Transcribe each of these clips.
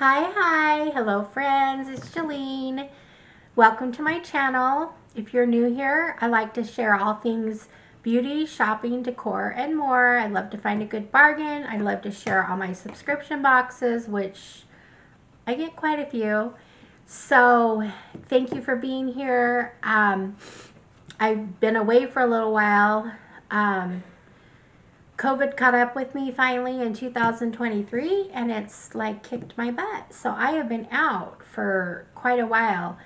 Hi, hello friends, it's Jolene. Welcome to my channel. If you're new here, I like to share all things beauty, shopping, decor, and more. I love to find a good bargain. I love to share all my subscription boxes, which I get quite a few. So thank you for being here. I've been away for a little while. COVID caught up with me finally in 2023 and it's like kicked my butt. So I have been out for quite a while.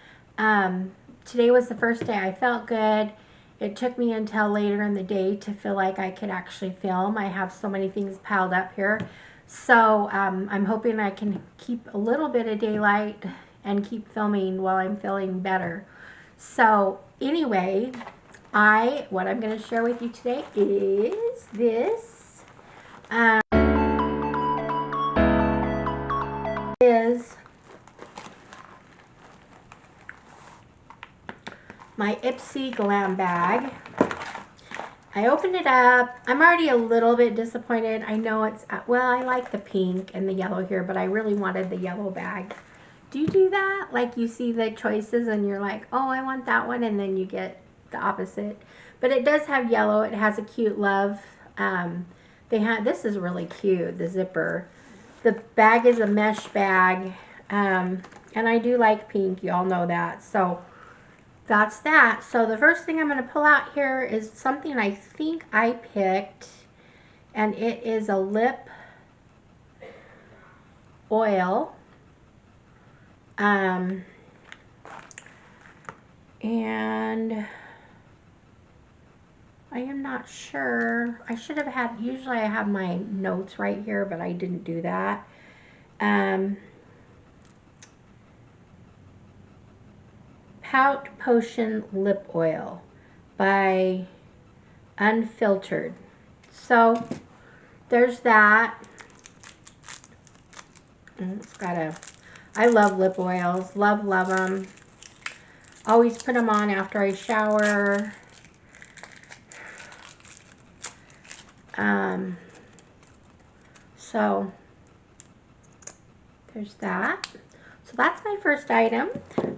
Today was the first day I felt good. It took me until later in the day to feel like I could actually film. I have so many things piled up here. So I'm hoping I can keep a little bit of daylight and keep filming while I'm feeling better. So anyway, what I'm going to share with you today is this. Is my Ipsy Glam Bag. I opened it up. I'm already a little bit disappointed. I know it's, well, I like the pink and the yellow here, but I really wanted the yellow bag. Do you do that? Like you see the choices and you're like, oh, I want that one, and then you get the opposite. But it does have yellow. It has a cute love. This is really cute, the zipper. The bag is a mesh bag, and I do like pink. You all know that. So that's that. So the first thing I'm going to pull out here is something I think I picked, and it is a lip oil. And I am not sure. I should have had, usually I have my notes right here, but I didn't do that. Pout Potion Lip Oil by Unfiltered. So there's that. It's got I love lip oils. Love them. Always put them on after I shower. So there's that. So that's my first item.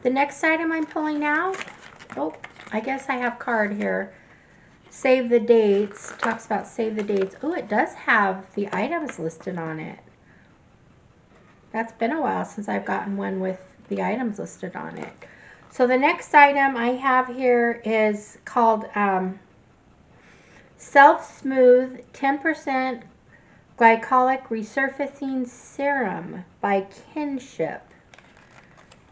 The next item I'm pulling out, oh, I guess I have card here. Save the dates. Talks about save the dates. Oh, it does have the items listed on it. That's been a while since I've gotten one with the items listed on it. So the next item I have here is called Self Smooth 10% Glycolic Resurfacing Serum by Kinship.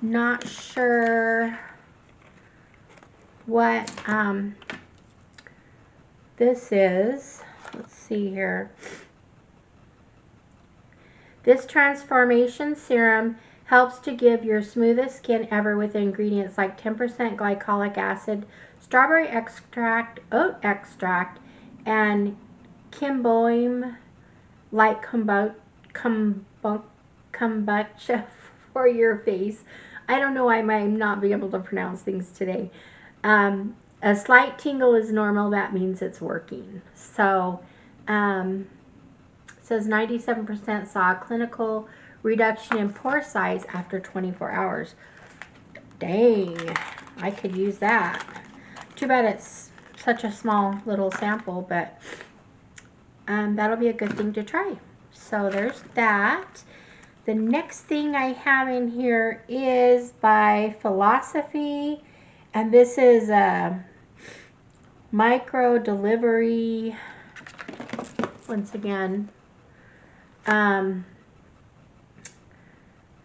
Not sure what this is. Let's see here. This transformation serum helps to give your smoothest skin ever with ingredients like 10% glycolic acid, strawberry extract, oat extract, and kimboim like kombucha for your face. I don't know why I might not be able to pronounce things today. A slight tingle is normal. That means it's working. So, it says 97% saw a clinical reduction in pore size after 24 hours. Dang, I could use that. Too bad it's such a small little sample, but that'll be a good thing to try. So there's that. The next thing I have in here is by Philosophy, and this is a micro delivery. Once again,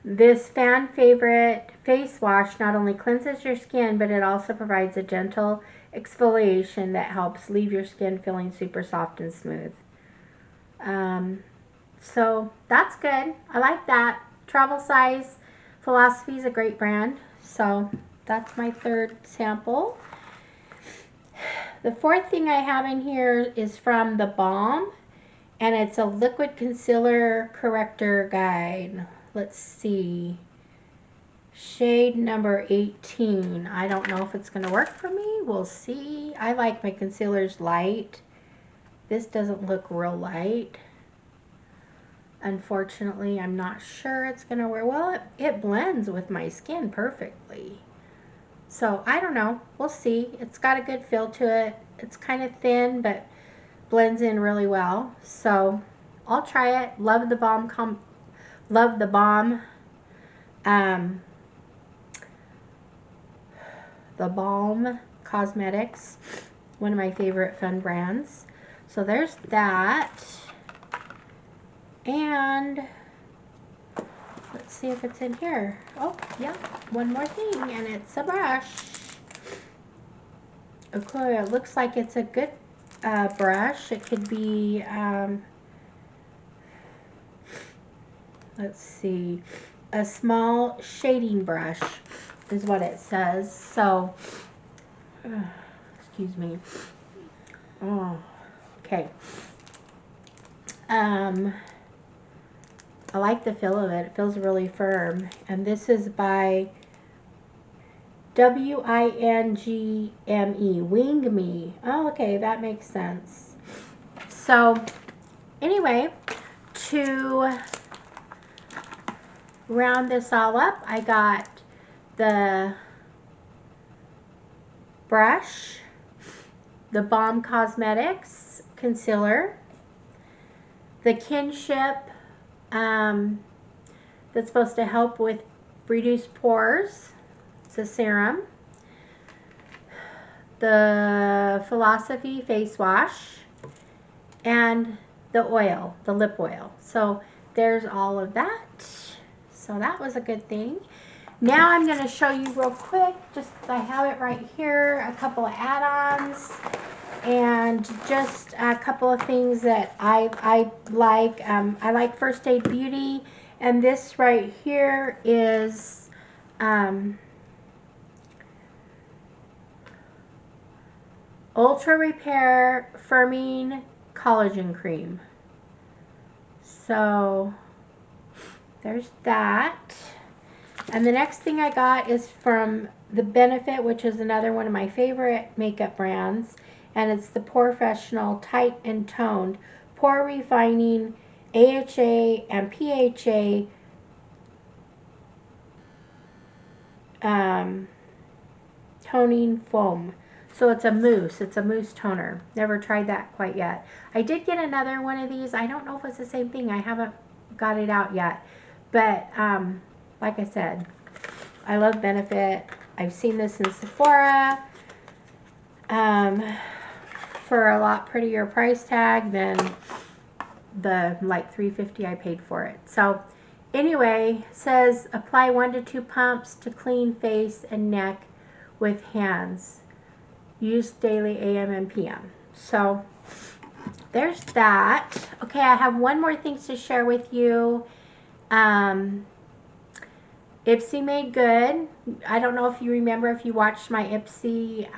this fan favorite face wash not only cleanses your skin, but it also provides a gentle exfoliation that helps leave your skin feeling super soft and smooth. So that's good. I like that. Travel size. Philosophy is a great brand. So that's my third sample. The fourth thing I have in here is from The Balm, and it's a liquid concealer corrector guide. Let's see. Shade number 18. I don't know if it's going to work for me. We'll see. I like my concealers light. This doesn't look real light. unfortunately, I'm not sure it's going to work. Well, it blends with my skin perfectly. So, I don't know. We'll see. It's got a good feel to it. It's kind of thin, but blends in really well. So, I'll try it. Love the balm. Love the balm. The Balm Cosmetics. One of my favorite fun brands. So, there's that. And let's see if it's in here. Oh, yeah, one more thing, and it's a brush. Okay, it looks like it's a good brush. It could be, let's see, a small shading brush is what it says. So, excuse me. Oh, okay. I like the feel of it. It feels really firm. And this is by Wingme. Wing Me. Oh, okay. That makes sense. So, anyway, to round this all up, I got the brush, the Balm Cosmetics concealer, the Kinship that's supposed to help with reduce pores. It's a serum. The Philosophy face wash and the oil, the lip oil. So there's all of that. So that was a good thing. Now I'm going to show you real quick, just I have it right here, a couple of add-ons and just a couple of things that I like. I like First Aid Beauty, and this right here is Ultra Repair Firming Collagen Cream. So there's that. And the next thing I got is from the Benefit, which is another one of my favorite makeup brands. And it's the Professional Tight and Toned Pore Refining AHA and PHA toning foam. So it's a mousse. It's a mousse toner. Never tried that quite yet. I did get another one of these. I don't know if it's the same thing. I haven't got it out yet. But like I said, I love Benefit. I've seen this in Sephora for a lot prettier price tag than the like $3.50 I paid for it. So anyway, it says apply 1 to 2 pumps to clean face and neck with hands. Use daily AM and PM. So there's that. Okay, I have one more thing to share with you. Ipsy Made Good. I don't know if you remember, if you watched my Ipsy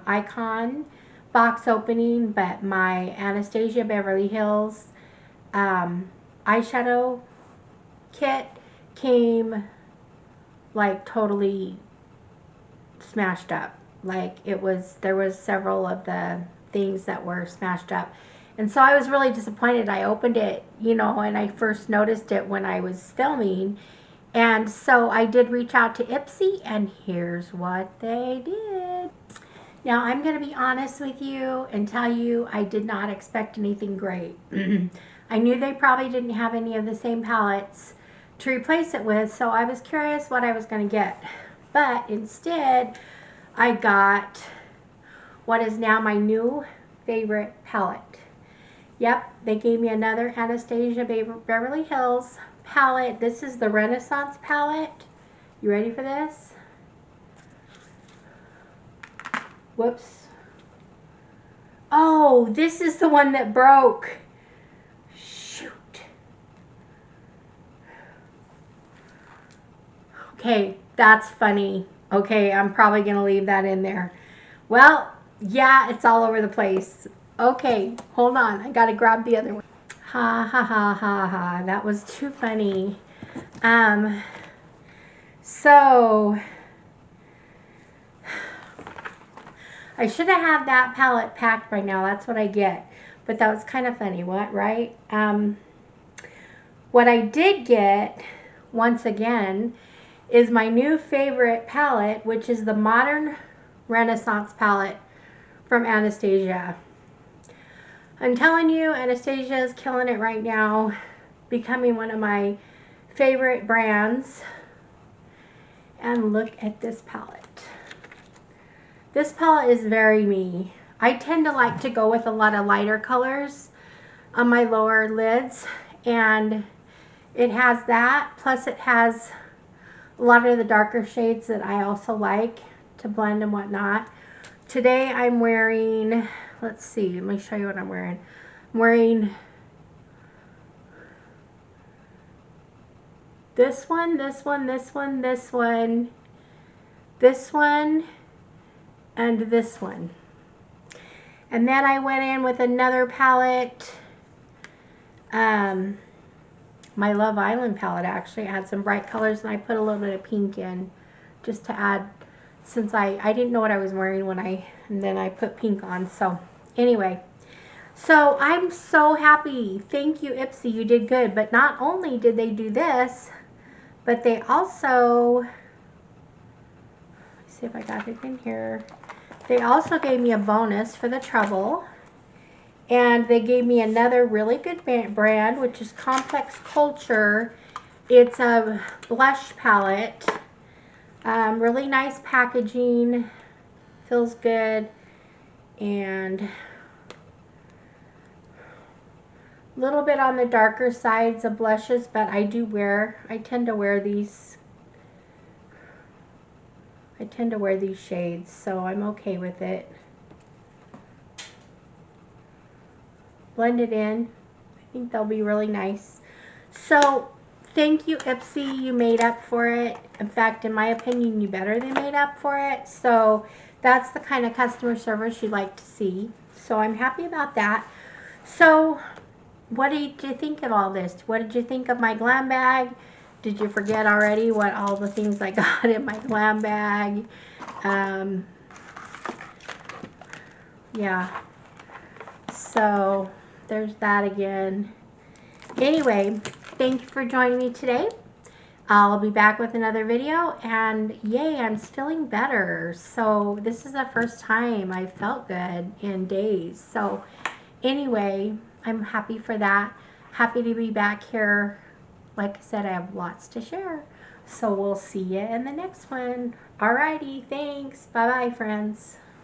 icon box opening, but my Anastasia Beverly Hills eyeshadow kit came like totally smashed up. Like it was, there was several of the things that were smashed up. And so I was really disappointed. I opened it, you know, and I first noticed it when I was filming. And so I did reach out to Ipsy, and here's what they did. Now, I'm going to be honest with you and tell you I did not expect anything great. I knew they probably didn't have any of the same palettes to replace it with, so I was curious what I was going to get. But instead, I got what is now my new favorite palette. Yep, they gave me another Anastasia Beverly Hills palette. This is the Renaissance palette. You ready for this? Whoops. Oh, this is the one that broke. Shoot. Okay, that's funny. Okay, I'm probably going to leave that in there. Well, yeah, it's all over the place. Okay, hold on. I got to grab the other one. Ha, ha, ha, ha, ha. That was too funny. So, I should have had that palette packed by now. That's what I get. But that was kind of funny, what, right? What What I did get, once again, is my new favorite palette, which is the Modern Renaissance palette from Anastasia. I'm telling you, Anastasia is killing it right now, becoming one of my favorite brands. And look at this palette. This palette is very me. I tend to like to go with a lot of lighter colors on my lower lids, and it has that, plus it has a lot of the darker shades that I also like to blend and whatnot. Today I'm wearing, let's see, let me show you what I'm wearing. I'm wearing this one, this one, this one, this one, this one, and this one. And then I went in with another palette, my Love Island palette actually. It had some bright colors, and I put a little bit of pink in just to add, since I didn't know what I was wearing and then I put pink on. So anyway, so I'm so happy. Thank you, Ipsy, you did good. But not only did they do this, but they also, let's see if I got it in here. They also gave me a bonus for the trouble. And they gave me another really good brand, which is Complex Culture. It's a blush palette. Really nice packaging. Feels good. And a little bit on the darker sides of blushes, but I tend to wear these. I tend to wear these shades, so I'm okay with it. Blend it in. I think they'll be really nice. So thank you, Ipsy. You made up for it. In fact, in my opinion, you better than made up for it. So that's the kind of customer service you like to see. So I'm happy about that. So what did you think of all this? What did you think of my glam bag? Did you forget already what all the things I got in my glam bag? Yeah. So there's that again. Anyway, thank you for joining me today. I'll be back with another video, and yay, I'm feeling better. So this is the first time I felt good in days. So anyway, I'm happy for that. Happy to be back here. Like I said, I have lots to share. So we'll see you in the next one. Alrighty, thanks. Bye-bye, friends.